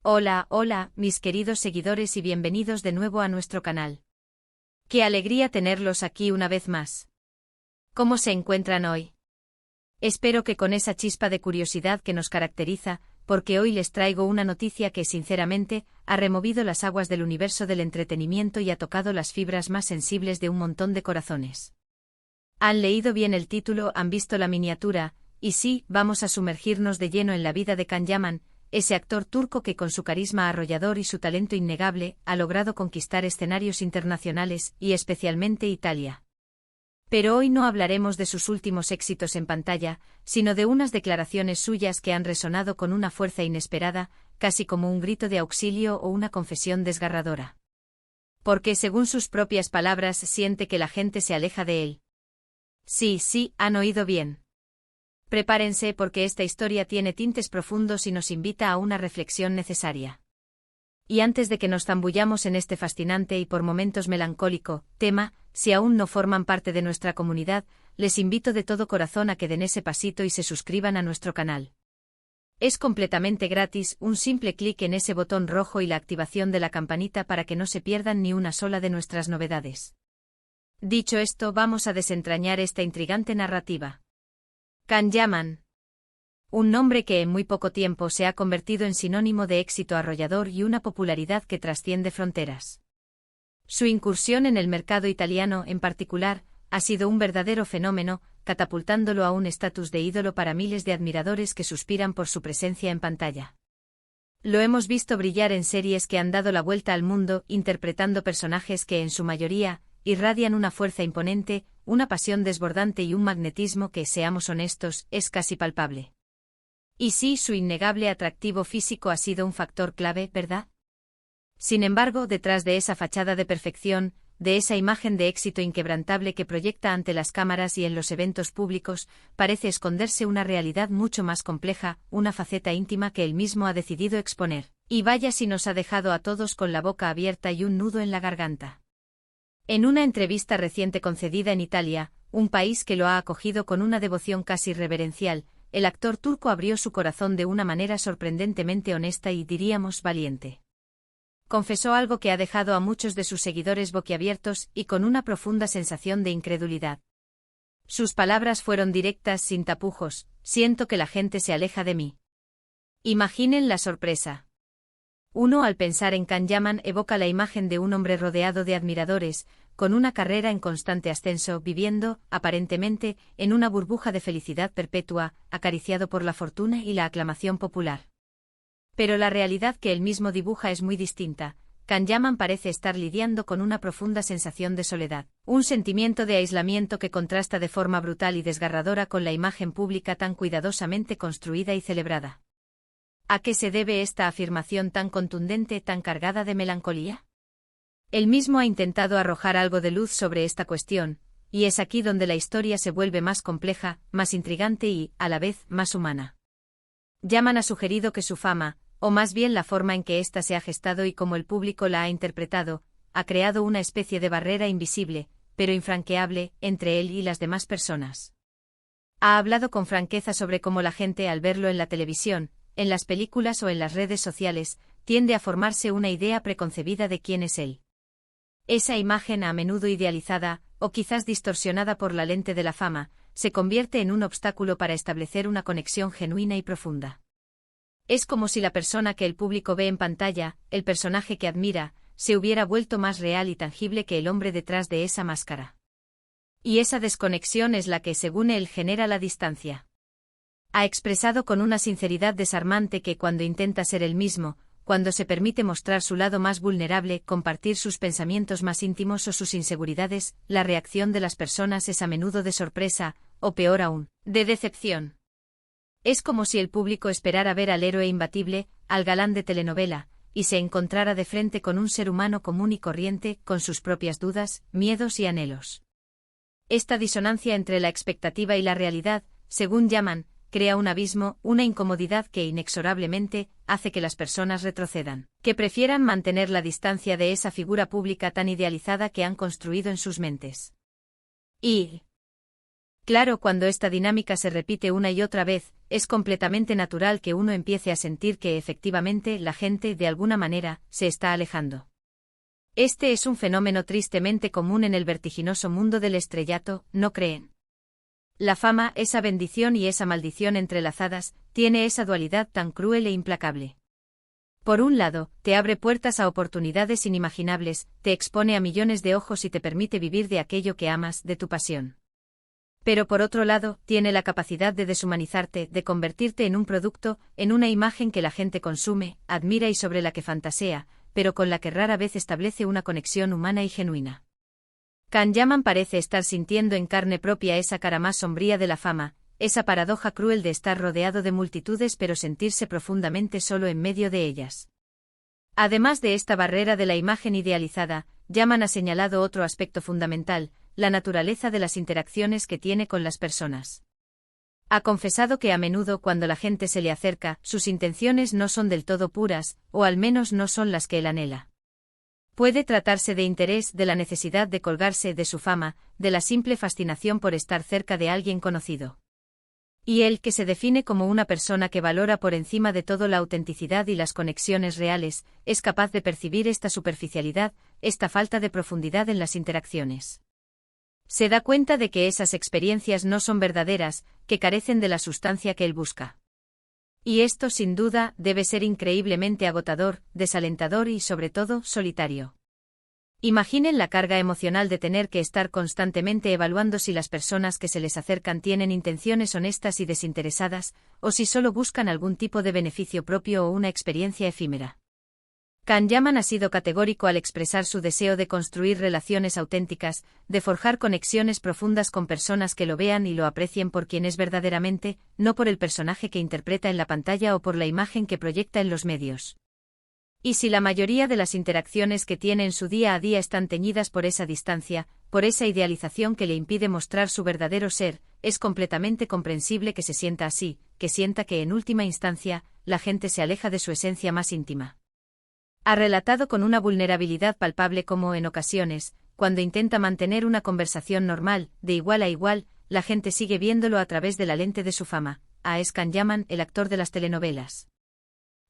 Hola, hola, mis queridos seguidores y bienvenidos de nuevo a nuestro canal. Qué alegría tenerlos aquí una vez más. ¿Cómo se encuentran hoy? Espero que con esa chispa de curiosidad que nos caracteriza, porque hoy les traigo una noticia que sinceramente ha removido las aguas del universo del entretenimiento y ha tocado las fibras más sensibles de un montón de corazones. Han leído bien el título, han visto la miniatura, y sí, vamos a sumergirnos de lleno en la vida de Can Yaman, ese actor turco que con su carisma arrollador y su talento innegable ha logrado conquistar escenarios internacionales y especialmente Italia. Pero hoy no hablaremos de sus últimos éxitos en pantalla, sino de unas declaraciones suyas que han resonado con una fuerza inesperada, casi como un grito de auxilio o una confesión desgarradora. Porque según sus propias palabras siente que la gente se aleja de él. Sí, han oído bien. Prepárense porque esta historia tiene tintes profundos y nos invita a una reflexión necesaria. Y antes de que nos zambullamos en este fascinante y por momentos melancólico tema, si aún no forman parte de nuestra comunidad, les invito de todo corazón a que den ese pasito y se suscriban a nuestro canal. Es completamente gratis, un simple clic en ese botón rojo y la activación de la campanita para que no se pierdan ni una sola de nuestras novedades. Dicho esto, vamos a desentrañar esta intrigante narrativa. Can Yaman. Un nombre que en muy poco tiempo se ha convertido en sinónimo de éxito arrollador y una popularidad que trasciende fronteras. Su incursión en el mercado italiano, en particular, ha sido un verdadero fenómeno, catapultándolo a un estatus de ídolo para miles de admiradores que suspiran por su presencia en pantalla. Lo hemos visto brillar en series que han dado la vuelta al mundo, interpretando personajes que, en su mayoría, irradian una fuerza imponente, una pasión desbordante y un magnetismo que, seamos honestos, es casi palpable. Y sí, su innegable atractivo físico ha sido un factor clave, ¿verdad? Sin embargo, detrás de esa fachada de perfección, de esa imagen de éxito inquebrantable que proyecta ante las cámaras y en los eventos públicos, parece esconderse una realidad mucho más compleja, una faceta íntima que él mismo ha decidido exponer. Y vaya si nos ha dejado a todos con la boca abierta y un nudo en la garganta. En una entrevista reciente concedida en Italia, un país que lo ha acogido con una devoción casi reverencial, el actor turco abrió su corazón de una manera sorprendentemente honesta y, diríamos, valiente. Confesó algo que ha dejado a muchos de sus seguidores boquiabiertos y con una profunda sensación de incredulidad. Sus palabras fueron directas, sin tapujos: siento que la gente se aleja de mí. Imaginen la sorpresa. Uno, al pensar en Can Yaman, evoca la imagen de un hombre rodeado de admiradores, con una carrera en constante ascenso, viviendo, aparentemente, en una burbuja de felicidad perpetua, acariciado por la fortuna y la aclamación popular. Pero la realidad que él mismo dibuja es muy distinta. Can Yaman parece estar lidiando con una profunda sensación de soledad, un sentimiento de aislamiento que contrasta de forma brutal y desgarradora con la imagen pública tan cuidadosamente construida y celebrada. ¿A qué se debe esta afirmación tan contundente, tan cargada de melancolía? Él mismo ha intentado arrojar algo de luz sobre esta cuestión, y es aquí donde la historia se vuelve más compleja, más intrigante y, a la vez, más humana. Yaman ha sugerido que su fama, o más bien la forma en que ésta se ha gestado y cómo el público la ha interpretado, ha creado una especie de barrera invisible, pero infranqueable, entre él y las demás personas. Ha hablado con franqueza sobre cómo la gente, al verlo en la televisión, en las películas o en las redes sociales, tiende a formarse una idea preconcebida de quién es él. Esa imagen, a menudo idealizada, o quizás distorsionada por la lente de la fama, se convierte en un obstáculo para establecer una conexión genuina y profunda. Es como si la persona que el público ve en pantalla, el personaje que admira, se hubiera vuelto más real y tangible que el hombre detrás de esa máscara. Y esa desconexión es la que, según él, genera la distancia. Ha expresado con una sinceridad desarmante que cuando intenta ser él mismo, cuando se permite mostrar su lado más vulnerable, compartir sus pensamientos más íntimos o sus inseguridades, la reacción de las personas es a menudo de sorpresa, o peor aún, de decepción. Es como si el público esperara ver al héroe imbatible, al galán de telenovela, y se encontrara de frente con un ser humano común y corriente, con sus propias dudas, miedos y anhelos. Esta disonancia entre la expectativa y la realidad, según Yaman, crea un abismo, una incomodidad que inexorablemente hace que las personas retrocedan, que prefieran mantener la distancia de esa figura pública tan idealizada que han construido en sus mentes. ¿Y Claro, cuando esta dinámica se repite una y otra vez, es completamente natural que uno empiece a sentir que efectivamente la gente, de alguna manera, se está alejando. Este es un fenómeno tristemente común en el vertiginoso mundo del estrellato, ¿no creen? La fama, esa bendición y esa maldición entrelazadas, tiene esa dualidad tan cruel e implacable. Por un lado, te abre puertas a oportunidades inimaginables, te expone a millones de ojos y te permite vivir de aquello que amas, de tu pasión. Pero por otro lado, tiene la capacidad de deshumanizarte, de convertirte en un producto, en una imagen que la gente consume, admira y sobre la que fantasea, pero con la que rara vez establece una conexión humana y genuina. Can Yaman parece estar sintiendo en carne propia esa cara más sombría de la fama, esa paradoja cruel de estar rodeado de multitudes pero sentirse profundamente solo en medio de ellas. Además de esta barrera de la imagen idealizada, Yaman ha señalado otro aspecto fundamental, la naturaleza de las interacciones que tiene con las personas. Ha confesado que a menudo cuando la gente se le acerca, sus intenciones no son del todo puras, o al menos no son las que él anhela. Puede tratarse de interés, de la necesidad de colgarse de su fama, de la simple fascinación por estar cerca de alguien conocido. Y él, que se define como una persona que valora por encima de todo la autenticidad y las conexiones reales, es capaz de percibir esta superficialidad, esta falta de profundidad en las interacciones. Se da cuenta de que esas experiencias no son verdaderas, que carecen de la sustancia que él busca. Y esto, sin duda, debe ser increíblemente agotador, desalentador y, sobre todo, solitario. Imaginen la carga emocional de tener que estar constantemente evaluando si las personas que se les acercan tienen intenciones honestas y desinteresadas, o si solo buscan algún tipo de beneficio propio o una experiencia efímera. Can Yaman ha sido categórico al expresar su deseo de construir relaciones auténticas, de forjar conexiones profundas con personas que lo vean y lo aprecien por quien es verdaderamente, no por el personaje que interpreta en la pantalla o por la imagen que proyecta en los medios. Y si la mayoría de las interacciones que tiene en su día a día están teñidas por esa distancia, por esa idealización que le impide mostrar su verdadero ser, es completamente comprensible que se sienta así, que sienta que en última instancia, la gente se aleja de su esencia más íntima. Ha relatado con una vulnerabilidad palpable cómo en ocasiones, cuando intenta mantener una conversación normal, de igual a igual, la gente sigue viéndolo a través de la lente de su fama, a Can Yaman, el actor de las telenovelas.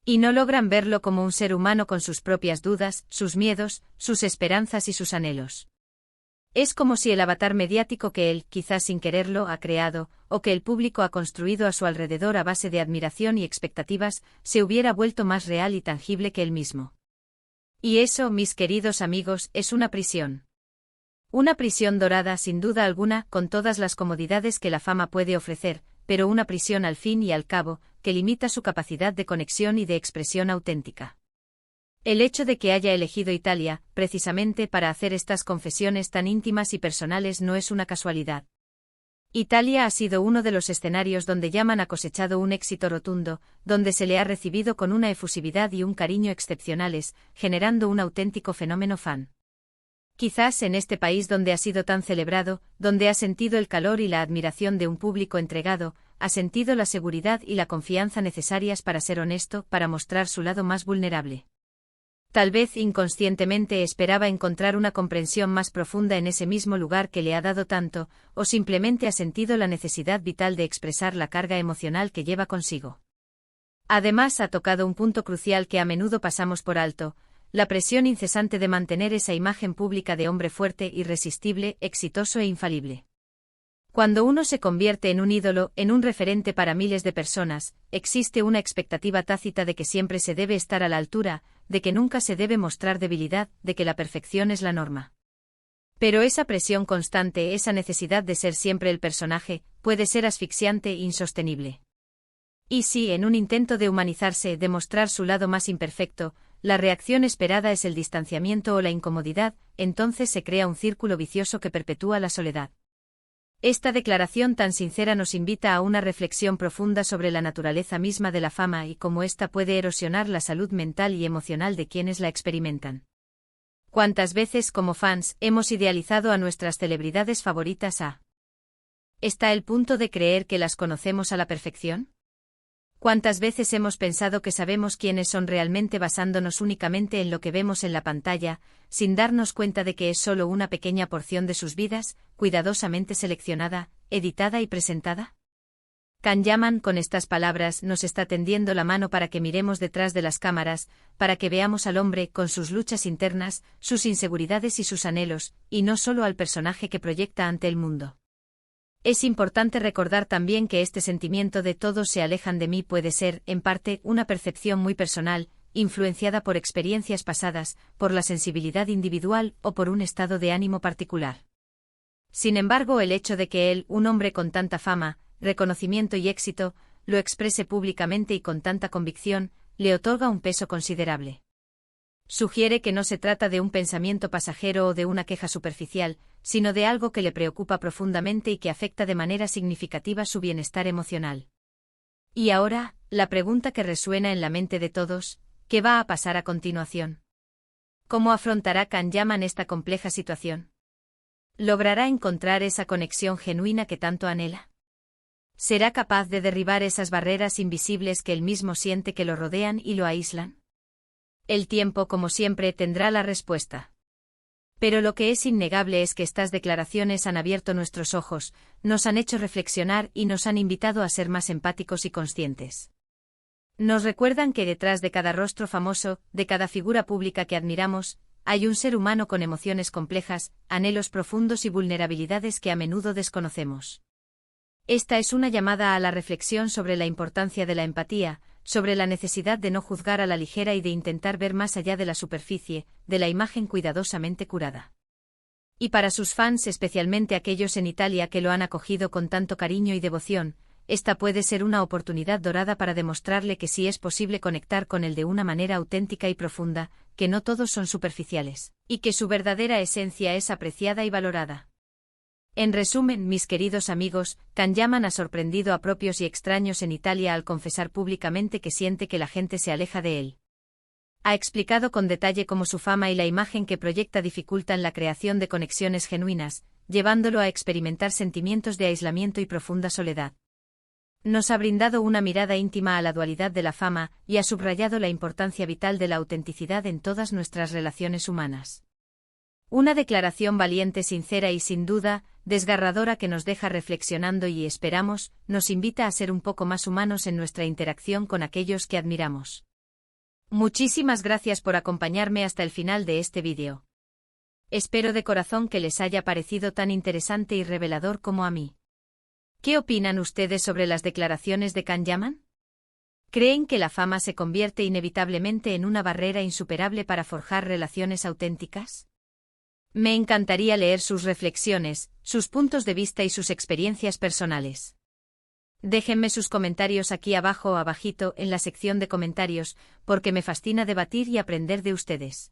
Y no logran verlo como un ser humano con sus propias dudas, sus miedos, sus esperanzas y sus anhelos. Es como si el avatar mediático que él, quizás sin quererlo, ha creado, o que el público ha construido a su alrededor a base de admiración y expectativas, se hubiera vuelto más real y tangible que él mismo. Y eso, mis queridos amigos, es una prisión. Una prisión dorada sin duda alguna, con todas las comodidades que la fama puede ofrecer, pero una prisión al fin y al cabo, que limita su capacidad de conexión y de expresión auténtica. El hecho de que haya elegido Italia, precisamente para hacer estas confesiones tan íntimas y personales no es una casualidad. Italia ha sido uno de los escenarios donde Yaman ha cosechado un éxito rotundo, donde se le ha recibido con una efusividad y un cariño excepcionales, generando un auténtico fenómeno fan. Quizás en este país donde ha sido tan celebrado, donde ha sentido el calor y la admiración de un público entregado, ha sentido la seguridad y la confianza necesarias para ser honesto, para mostrar su lado más vulnerable. Tal vez inconscientemente esperaba encontrar una comprensión más profunda en ese mismo lugar que le ha dado tanto, o simplemente ha sentido la necesidad vital de expresar la carga emocional que lleva consigo. Además, ha tocado un punto crucial que a menudo pasamos por alto, la presión incesante de mantener esa imagen pública de hombre fuerte, irresistible, exitoso e infalible. Cuando uno se convierte en un ídolo, en un referente para miles de personas, existe una expectativa tácita de que siempre se debe estar a la altura, de que nunca se debe mostrar debilidad, de que la perfección es la norma. Pero esa presión constante, esa necesidad de ser siempre el personaje, puede ser asfixiante e insostenible. Y si, en un intento de humanizarse, de mostrar su lado más imperfecto, la reacción esperada es el distanciamiento o la incomodidad, entonces se crea un círculo vicioso que perpetúa la soledad. Esta declaración tan sincera nos invita a una reflexión profunda sobre la naturaleza misma de la fama y cómo ésta puede erosionar la salud mental y emocional de quienes la experimentan. ¿Cuántas veces, como fans, hemos idealizado a nuestras celebridades favoritas hasta el punto de creer que las conocemos a la perfección? ¿Cuántas veces hemos pensado que sabemos quiénes son realmente basándonos únicamente en lo que vemos en la pantalla, sin darnos cuenta de que es solo una pequeña porción de sus vidas, cuidadosamente seleccionada, editada y presentada? Can Yaman con estas palabras nos está tendiendo la mano para que miremos detrás de las cámaras, para que veamos al hombre con sus luchas internas, sus inseguridades y sus anhelos, y no solo al personaje que proyecta ante el mundo. Es importante recordar también que este sentimiento de todos se alejan de mí puede ser, en parte, una percepción muy personal, influenciada por experiencias pasadas, por la sensibilidad individual o por un estado de ánimo particular. Sin embargo, el hecho de que él, un hombre con tanta fama, reconocimiento y éxito, lo exprese públicamente y con tanta convicción, le otorga un peso considerable. Sugiere que no se trata de un pensamiento pasajero o de una queja superficial, sino de algo que le preocupa profundamente y que afecta de manera significativa su bienestar emocional. Y ahora, la pregunta que resuena en la mente de todos, ¿qué va a pasar a continuación? ¿Cómo afrontará Can Yaman esta compleja situación? ¿Logrará encontrar esa conexión genuina que tanto anhela? ¿Será capaz de derribar esas barreras invisibles que él mismo siente que lo rodean y lo aíslan? El tiempo, como siempre, tendrá la respuesta. Pero lo que es innegable es que estas declaraciones han abierto nuestros ojos, nos han hecho reflexionar y nos han invitado a ser más empáticos y conscientes. Nos recuerdan que detrás de cada rostro famoso, de cada figura pública que admiramos, hay un ser humano con emociones complejas, anhelos profundos y vulnerabilidades que a menudo desconocemos. Esta es una llamada a la reflexión sobre la importancia de la empatía, sobre la necesidad de no juzgar a la ligera y de intentar ver más allá de la superficie, de la imagen cuidadosamente curada. Y para sus fans, especialmente aquellos en Italia que lo han acogido con tanto cariño y devoción, esta puede ser una oportunidad dorada para demostrarle que sí es posible conectar con él de una manera auténtica y profunda, que no todos son superficiales, y que su verdadera esencia es apreciada y valorada. En resumen, mis queridos amigos, Can Yaman ha sorprendido a propios y extraños en Italia al confesar públicamente que siente que la gente se aleja de él. Ha explicado con detalle cómo su fama y la imagen que proyecta dificultan la creación de conexiones genuinas, llevándolo a experimentar sentimientos de aislamiento y profunda soledad. Nos ha brindado una mirada íntima a la dualidad de la fama y ha subrayado la importancia vital de la autenticidad en todas nuestras relaciones humanas. Una declaración valiente, sincera y sin duda, desgarradora que nos deja reflexionando y esperamos, nos invita a ser un poco más humanos en nuestra interacción con aquellos que admiramos. Muchísimas gracias por acompañarme hasta el final de este vídeo. Espero de corazón que les haya parecido tan interesante y revelador como a mí. ¿Qué opinan ustedes sobre las declaraciones de Can Yaman? ¿Creen que la fama se convierte inevitablemente en una barrera insuperable para forjar relaciones auténticas? Me encantaría leer sus reflexiones, sus puntos de vista y sus experiencias personales. Déjenme sus comentarios aquí abajo o abajito en la sección de comentarios, porque me fascina debatir y aprender de ustedes.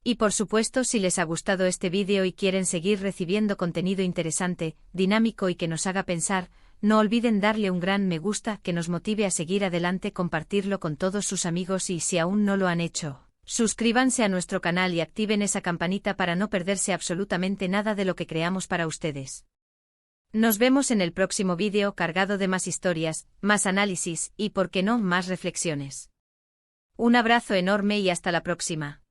Y por supuesto, si les ha gustado este vídeo y quieren seguir recibiendo contenido interesante, dinámico y que nos haga pensar, no olviden darle un gran me gusta que nos motive a seguir adelante, compartirlo con todos sus amigos y si aún no lo han hecho, suscríbanse a nuestro canal y activen esa campanita para no perderse absolutamente nada de lo que creamos para ustedes. Nos vemos en el próximo vídeo cargado de más historias, más análisis y, por qué no, más reflexiones. Un abrazo enorme y hasta la próxima.